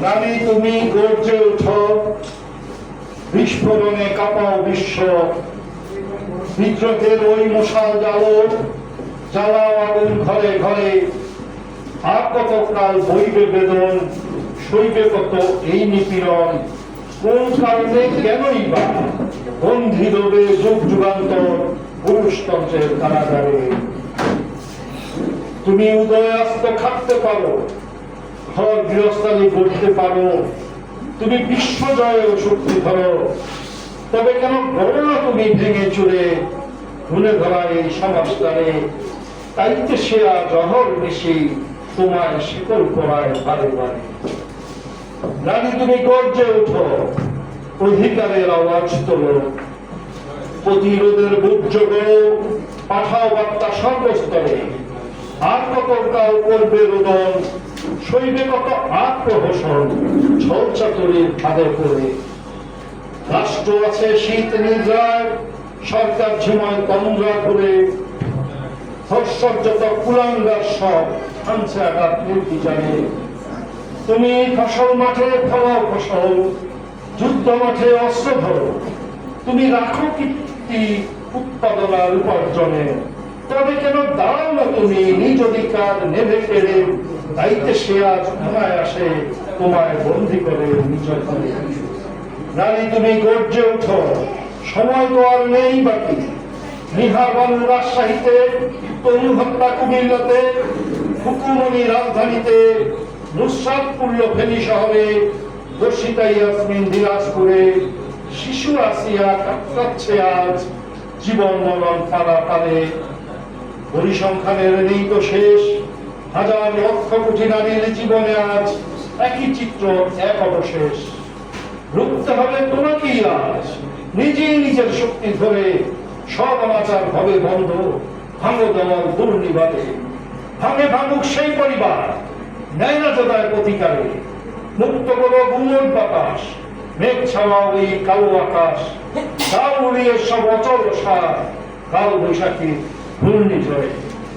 নারী তুমি গর্জে উঠো, বিস্ফোরণে কাঁপাও বিশ্ব, বিদ্রোহের ওই মশাল জ্বালো, জ্বালাও আগুন ঘরে ঘরে। আর কতকাল বইবে বেদন, সইবে কত এই নিপীড়ন, কোন কারণে কেনই বা বন্ধি রবে যুগ যুগান্তর পুরুষতন্ত্রের কারাগারে। তুমি উদয়াস্ত খাটতে পারো, ঘর গৃহস্থালী গড়তে পারো, তুমি বিশ্বজয়ের শক্তি ধরো, তবে কেন বলো না তুমি ভেঙে চুরে ঘুরে ধরা এই সমাজটারে। তাইতে সে আজ অহর বেশি তোমায় শিকল করায় বারে বারে। নারী তুমি গর্জে উঠো, অধিকারের আওয়াজ তোলো, প্রতিরোধের বুক জোগো, পাঠাও বার্তা সর্বস্তরে। আর কত কাল করবে রোদন, সইবে কত আত্মহোষণ, ঝড় চাতুরির ফাঁদে পড়ে। রাষ্ট্র আছে শীত নিদ্রায়, সরকার ঝিমায় তন্দ্রা করে, ধর্ষযত কুলাঙ্গার সব আনছে আঘাত নির্বিচারে। তুমি ফসল মাঠে ফলাও ফসল, যুদ্ধ মাঠে অস্ত্র ধরো, তুমি রাখো কীর্তি উৎপাদনার উপার্জনে, তবে কেন দাও না তুমি নিজ অধিকার নেভে কেড়ে। দায়িত্বে সে আজ ঘনায় আসে তোমায় বন্দী করে নিজ ঘরে। নারী তুমি গর্জে উঠো, সময় তো আর নেই বাকি। নিহার বানু রাজশাহীতে, তরু হত্যা কুমিল্লাতে, হুকুমনি রাজধানীতে, নুসরাত পূর্ণ ফেনী শহরে, দর্শিতা ইয়াসমিন দিনাজপুরে, শিশু আসিয়া কাতরাচ্ছে আজ জীবন মরণ পারাপারে। পরিসংখ্যানের নেই তো শেষ, হাজার লক্ষ কোটি নারীর জীবনে আজ একই চিত্র, এক অবশেষ। রুখতে হবে তোমাকেই আজ, নিজেই নিজের শক্তি ধরে। সব অনাচার হবে বন্ধ, ভাঙো দেওয়ার দুর্নিবাদে। ভাঙে ভাঙুক সেই পরিবার, ন্যায় না যোদায় প্রতিকারে। মুক্ত করো গুমট বাতাস, মেঘ ছাওয়াও এই কালো আকাশ। দাও উড়িয়ে সব অচল সার, কাল বৈশাখী ঘূর্ণিঝড়ে।